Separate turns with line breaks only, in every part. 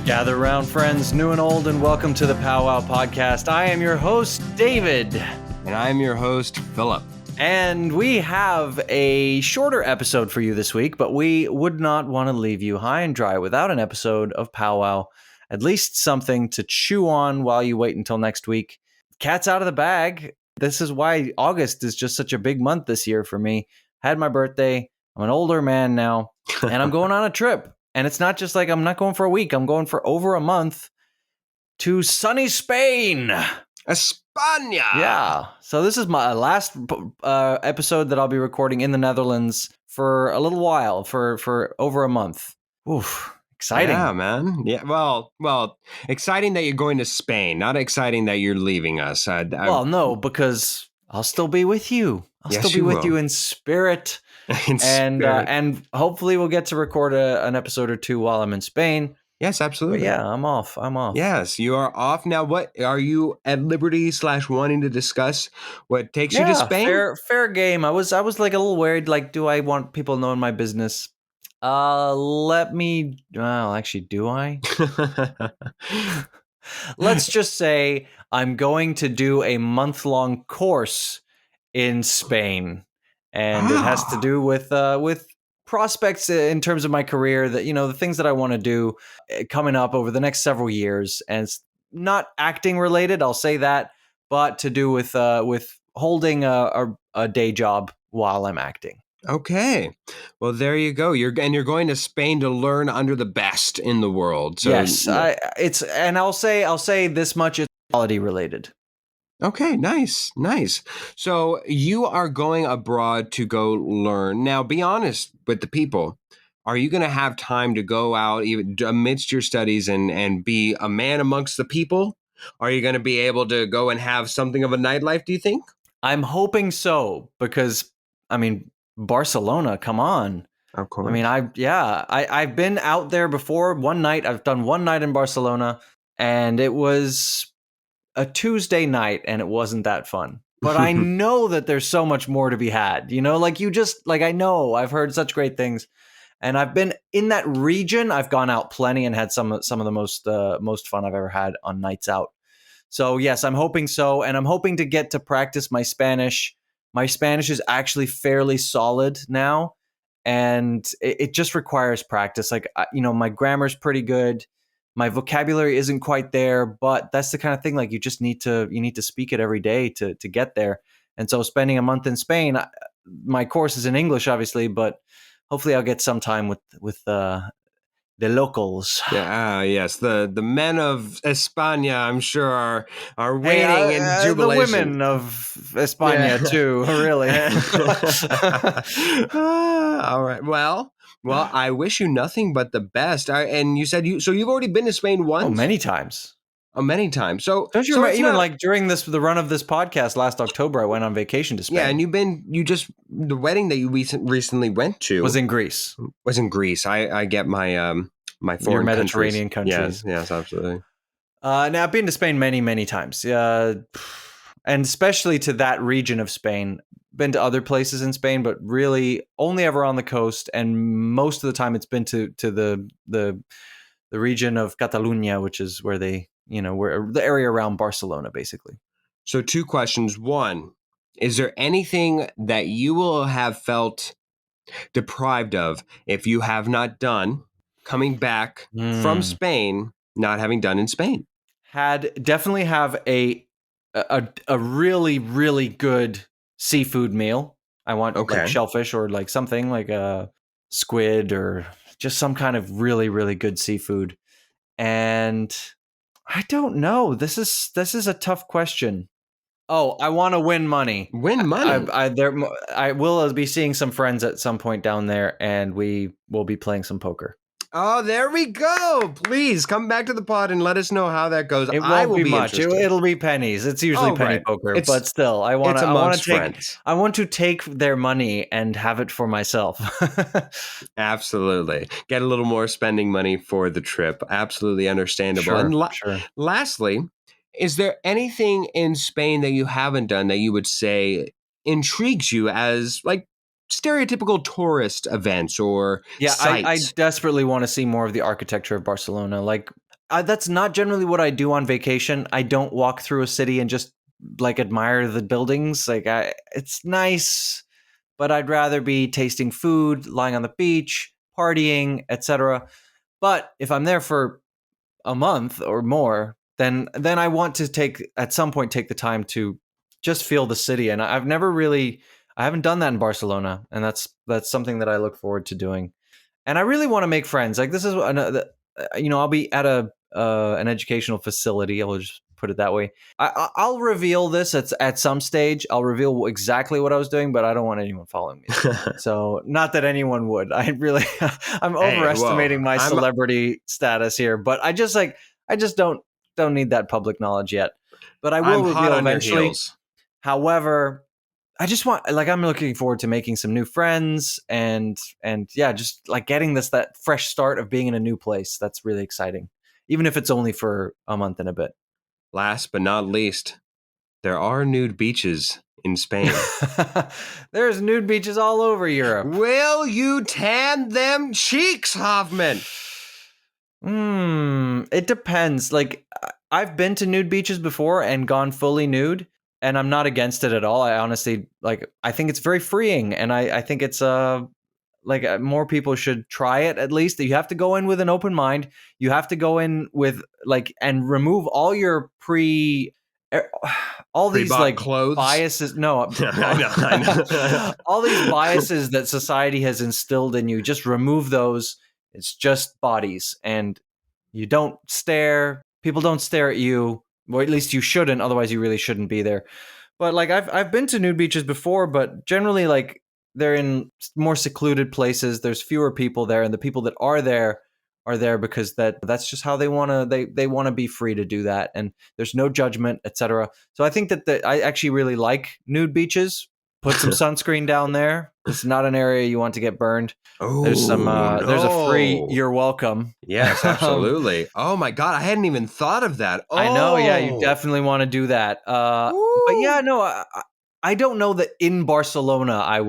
Gather round, friends, new and old, and welcome to the POWWOW podcast. I am your host, David.
And I'm your host, Philip.
And we have a shorter episode for you this week, but we would not want to leave you high and dry without an episode of POWWOW. At least something to chew on while you wait until next week. Cat's out of the bag. This is why August is just such a big month this year for me. Had my birthday. I'm an older man now, and I'm going on a trip. And it's not just like I'm not going for a week. I'm going for over a month to sunny Spain.
España!
Yeah. So this is my last episode that I'll be recording in the Netherlands for a little while, for over a month. Oof. Exciting.
Yeah, man. Yeah. Well, exciting that you're going to Spain. Not exciting that you're leaving us.
Well, no, because I'll still be with you. I'll
Yes,
still be
you
with
will.
you in spirit.
In
And
spirit.
and hopefully we'll get to record an episode or two while I'm in Spain.
Yes, absolutely.
But yeah, I'm off.
Yes, you are off now. What are you at liberty / wanting to discuss? What takes you to Spain?
Fair game. I was like a little worried. Like, do I want people knowing my business? Let me. Well, actually, do I? Let's just say I'm going to do a month-long course in Spain, and it has to do with prospects in terms of my career. That the things that I want to do coming up over the next several years, and it's not acting related. I'll say that, but to do with holding a day job while I'm acting.
Okay. Well, there you go. You're going to Spain to learn under the best in the world. So,
Yes, I'll say this much: it's quality related.
Okay, nice. So you are going abroad to go learn. Now, be honest with the people. Are you going to have time to go out even amidst your studies and be a man amongst the people? Are you going to be able to go and have something of a nightlife, do you think?
I'm hoping so, because Barcelona, come on.
Of course.
I've been out there before. One night, I've done one night in Barcelona, and it was a Tuesday night, and it wasn't that fun. But I know that there's so much more to be had. I know I've heard such great things, and I've been in that region. I've gone out plenty and had some of the most fun I've ever had on nights out. So yes, I'm hoping so, and I'm hoping to get to practice my Spanish. My Spanish is actually fairly solid now, and it just requires practice. My grammar's pretty good. My vocabulary isn't quite there, but that's the kind of thing, like, you need to speak it every day to get there. And so spending a month in Spain, my course is in English, obviously, but hopefully I'll get some time with the locals.
Yeah, yes. The men of España, I'm sure, are waiting in jubilation.
The women of España too, really.
All right. Well, I wish you nothing but the best. And you said you've already been to Spain once?
Oh, many times.
Oh, many times. So
don't you remember, even like during the run of this podcast last October, I went on vacation to Spain.
Yeah, and the wedding that you recently went to
was in Greece.
I get my my foreign
your Mediterranean countries.
Yes, absolutely.
Now I've been to Spain many, many times. And especially to that region of Spain. Been to other places in Spain, but really only ever on the coast, and most of the time it's been to the region of Catalonia, which is where where the area around Barcelona, basically.
So 2 questions. 1, is there anything that you will have felt deprived of if you have not done coming back from Spain, not having done in Spain?
Definitely have a really, really good seafood meal. I want like shellfish or like something like a squid or just some kind of really, really good seafood. And I don't know. This is a tough question. Oh, I want to win money.
Win money.
I will be seeing some friends at some point down there, and we will be playing some poker.
Oh, there we go. Please come back to the pod and let us know how that goes.
It won't be much. It'll be pennies. It's usually penny poker, but still, I want to take their money and have it for myself.
Absolutely. Get a little more spending money for the trip. Absolutely understandable.
Sure,
and lastly, is there anything in Spain that you haven't done that you would say intrigues you as like stereotypical tourist events or sites?
I desperately want to see more of the architecture of Barcelona. Like That's not generally what I do on vacation. I don't walk through a city and just like admire the buildings. It's nice, but I'd rather be tasting food, lying on the beach, partying, etc. But if I'm there for a month or more, then I want to take at some point take the time to just feel the city. And I haven't done that in Barcelona, and that's something that I look forward to doing. And I really want to make friends. Like this is I'll be at a an educational facility. I'll just put it that way. I'll reveal this at some stage. I'll reveal exactly what I was doing, but I don't want anyone following me. So not that anyone would. I'm
Hey,
overestimating
whoa.
my celebrity status here, but I just don't need that public knowledge yet. But I will
I'm hot
reveal
on your
eventually.
heels.
However, I just want I'm looking forward to making some new friends and yeah, just like getting that fresh start of being in a new place. That's really exciting. Even if it's only for a month and a bit.
Last but not least, there are nude beaches in Spain.
There's nude beaches all over Europe.
Will you tan them cheeks, Hoffman?
It depends. Like I've been to nude beaches before and gone fully nude, and I'm not against it at all. I honestly I think it's very freeing, and I think it's more people should try it at least. You have to go in with an open mind. You have to go in with and remove all your all these
Pre-bought
like
clothes?
biases. No,
I know.
all these biases that society has instilled in you. Just remove those. It's just bodies, and you don't stare. People don't stare at you, or at least you shouldn't. Otherwise, you really shouldn't be there. But I've been to nude beaches before, but generally they're in more secluded places. There's fewer people there, and the people that are there because that's just how they want to. They want to be free to do that, and there's no judgment, etc. So I think that I actually really like nude beaches. Put some sunscreen down there. It's not an area you want to get burned.
Oh,
There's there's a free
no.
you're welcome.
Yes, absolutely. Oh my God, I hadn't even thought of that. Oh.
I know, yeah, you definitely want to do that. But yeah, no, I don't know that in Barcelona I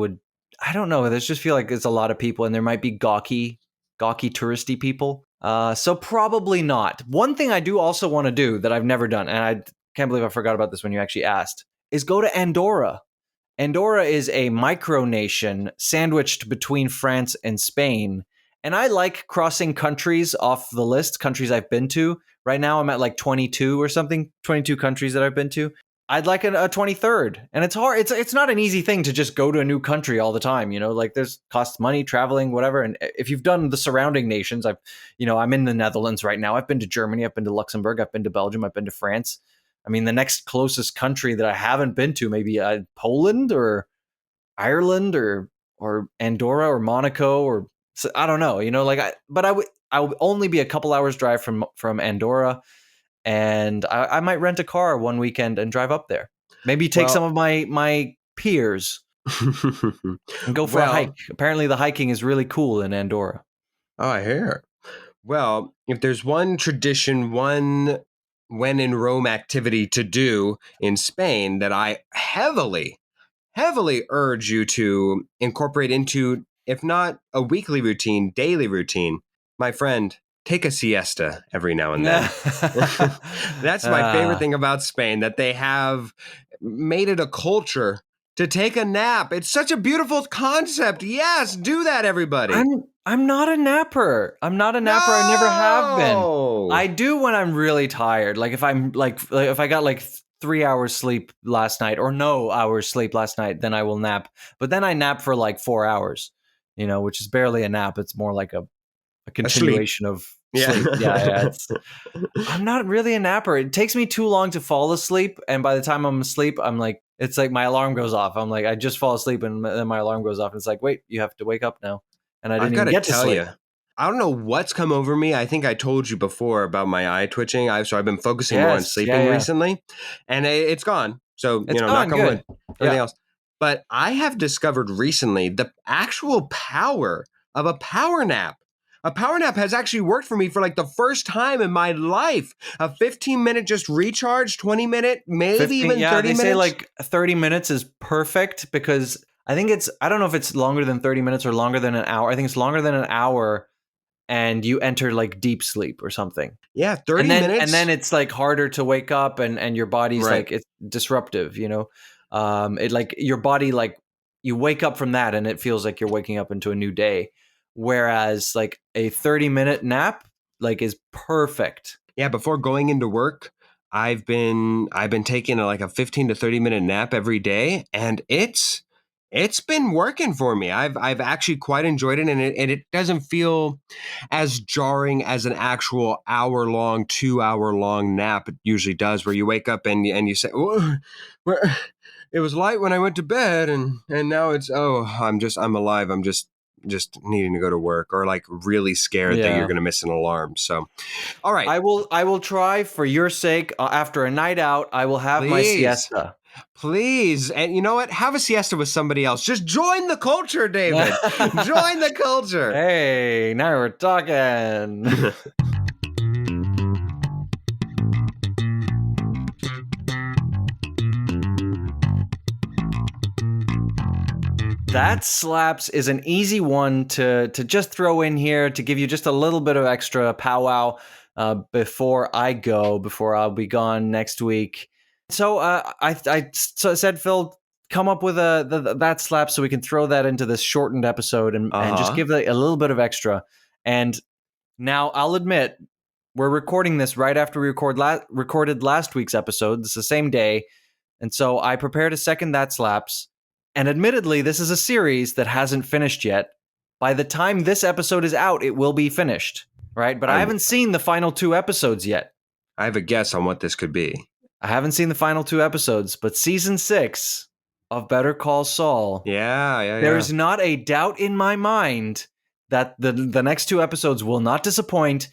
don't know. There's just feel like there's a lot of people, and there might be gawky touristy people. So probably not. One thing I do also want to do that I've never done, and I can't believe I forgot about this when you actually asked, is go to Andorra. Andorra is a micronation sandwiched between France and Spain. And I like crossing countries off the list, countries I've been to. Right now I'm at like 22 or something, 22 countries that I've been to. I'd like a 23rd. And it's hard. It's not an easy thing to just go to a new country all the time. Like there's costs money, traveling, whatever. And if you've done the surrounding nations, I'm in the Netherlands right now. I've been to Germany. I've been to Luxembourg. I've been to Belgium. I've been to France. I mean, the next closest country that I haven't been to, maybe Poland or Ireland or Andorra or Monaco or I don't know. But I would only be a couple hours drive from Andorra, and I might rent a car one weekend and drive up there. Maybe take some of my peers and go for a hike. Apparently, the hiking is really cool in Andorra.
Oh, I hear. Well, if there's one tradition, one when in Rome activity to do in Spain that I heavily urge you to incorporate into, if not a weekly routine, daily routine, my friend, take a siesta every now and then. That's my favorite thing about Spain, that they have made it a culture to take a nap. It's such a beautiful concept. Yes, do that, everybody.
I'm not a napper. I'm not a napper. I never have been. I do when I'm really tired. Like if I'm if I got 3 hours sleep last night or no hours sleep last night, then I will nap. But then I nap for 4 hours, which is barely a nap. It's more like a continuation of sleep. Yeah. I'm not really a napper. It takes me too long to fall asleep. And by the time I'm asleep, it's like my alarm goes off. I'm like, I just fall asleep and then my alarm goes off. And it's like, wait, you have to wake up now. And I didn't even get to sleep.
I don't know what's come over me. I think I told you before about my eye twitching. So I've been focusing more on sleeping recently, and it's gone. So, knock on wood, everything else. But I have discovered recently the actual power of a power nap. A power nap has actually worked for me for the first time in my life. A 15-minute just recharge, 20-minute, maybe even 30 minutes.
They say 30 minutes is perfect because I think I don't know if it's longer than 30 minutes or longer than an hour. I think it's longer than an hour. and you enter like deep sleep or something.
Yeah, 30
And
minutes.
then it's like harder to wake up, and your body's
Right.
like, it's disruptive, you know. It like your body, like you wake up from that and it feels like you're waking up into a new day, whereas like a 30-minute nap like is perfect.
Yeah, before going into work, I've been taking like a 15 to 30 minute nap every day, and it's been working for me. I've actually quite enjoyed it, and it doesn't feel as jarring as an actual hour long, 2 hour long nap it usually does, where you wake up and you say, "Whoa, where- it was light when I went to bed, and now it's, oh, I'm alive. I'm just needing to go to work, or like really scared that you're
Yeah.
going to miss an alarm." So, all right.
I will try for your sake. After a night out, I will have my
Please,
siesta.
please. And you know what? Have a siesta with somebody else. Just join the culture, David. Join the culture.
Hey, now we're talking. That slaps is an easy one to just throw in here to give you just a little bit of extra powwow before I'll be gone next week. So I said, Phil, come up with that slap so we can throw that into this shortened episode and just give it a little bit of extra. And now I'll admit, we're recording this right after we recorded last week's episode. It's the same day. And so I prepared a second That Slaps. And admittedly, this is a series that hasn't finished yet. By the time this episode is out, it will be finished, right? But I haven't seen the final 2 episodes yet.
I have a guess on what this could be.
I haven't seen the final 2 episodes, but season 6 of Better Call Saul.
Yeah.
There's not a doubt in my mind that the next 2 episodes will not disappoint,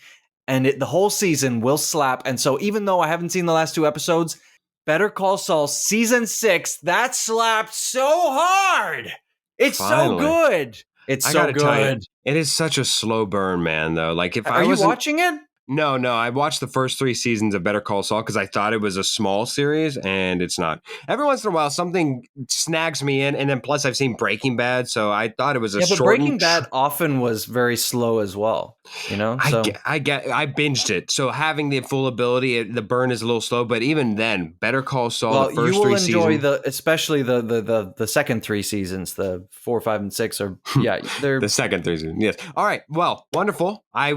and the whole season will slap. And so even though I haven't seen the last 2 episodes, Better Call Saul season 6, that slapped so hard. It's
Finally.
so good. It's
I
so
gotta tell you,
good.
it is such a slow burn, man. Though, like if
Are
I
you
wasn't
watching it?
No, I watched the first 3 seasons of Better Call Saul because I thought it was a small series, and it's not. Every once in a while, something snags me in, and then plus I've seen Breaking Bad, so I thought it was a
Yeah, but
short.
Breaking Bad often was very slow as well. You know,
I binged it, so having the full ability, the burn is a little slow. But even then, Better Call Saul,
well,
the first
you will
3
enjoy
seasons,
especially the second 3 seasons, the 4, 5, and 6 are they're
the second 3 seasons. Yes. All right. Well, wonderful. I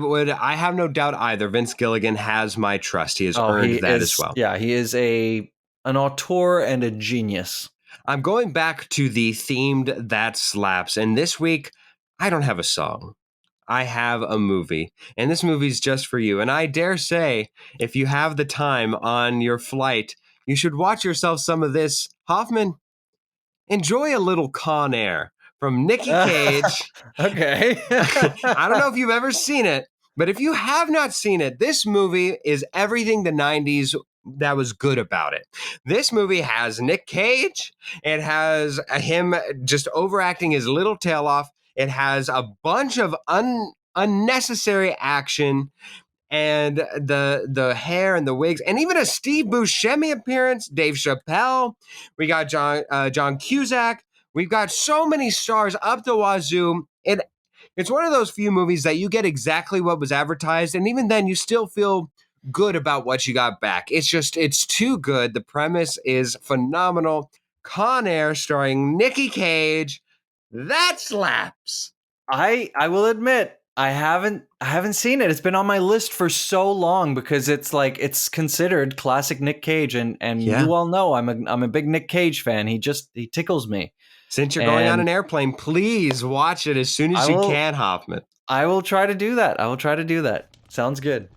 have no doubt either. Vince Gilligan has my trust. He has earned that as well.
Yeah, he is an auteur and a genius.
I'm going back to the themed That Slaps, and this week I don't have a song. I have a movie, and this movie's just for you. And I dare say, if you have the time on your flight, you should watch yourself some of this. Hoffman, enjoy a little Con Air from Nicky Cage.
Okay.
I don't know if you've ever seen it, but if you have not seen it, this movie is everything the 90s that was good about it. This movie has Nick Cage. It has him just overacting his little tail off. It has a bunch of unnecessary action, and the hair and the wigs, and even a Steve Buscemi appearance, Dave Chappelle. We got John Cusack. We've got so many stars up the wazoo. It's one of those few movies that you get exactly what was advertised, and even then you still feel good about what you got back. It's too good. The premise is phenomenal. Con Air starring Nicky Cage. That slaps.
I will admit, I haven't seen it. It's been on my list for so long because it's considered classic Nick Cage, and
Yeah.
you all know I'm a big Nick Cage fan. He tickles me.
Since you're going on an airplane, please watch it as soon as you can, Hoffman.
I will try to do that. Sounds good.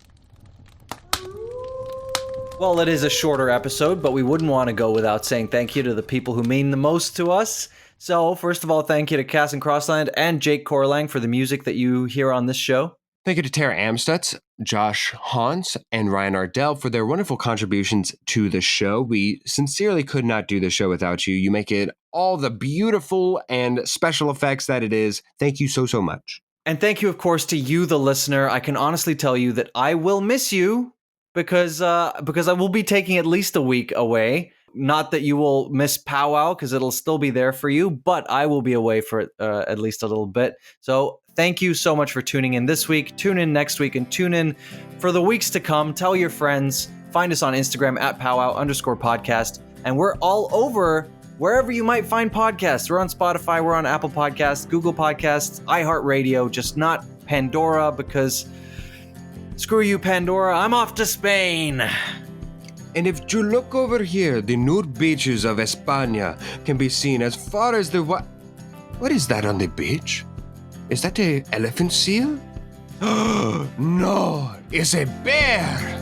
Well, it is a shorter episode, but we wouldn't want to go without saying thank you to the people who mean the most to us. So, first of all, thank you to Cass and Crossland and Jake Corlang for the music that you hear on this show.
Thank you to Tara Amstutz, Josh Hans, and Ryan Ardell for their wonderful contributions to the show. We sincerely could not do the show without you. You make it all the beautiful and special effects that it is. Thank you so much.
And thank you, of course, to you, the listener. I can honestly tell you that I will miss you because I will be taking at least a week away. Not that you will miss POWWOW because it'll still be there for you, but I will be away for at least a little bit. So Thank you so much for tuning in this week. Tune in next week and tune in for the weeks to come. Tell your friends. Find us on Instagram at POWWOW_podcast. And we're all over wherever you might find podcasts. We're on Spotify, we're on Apple Podcasts, Google Podcasts, iHeartRadio, just not Pandora because screw you, Pandora. I'm off to Spain.
And if you look over here, the nude beaches of España can be seen as far as the What is that on the beach? Is that a elephant seal? No, it's a bear!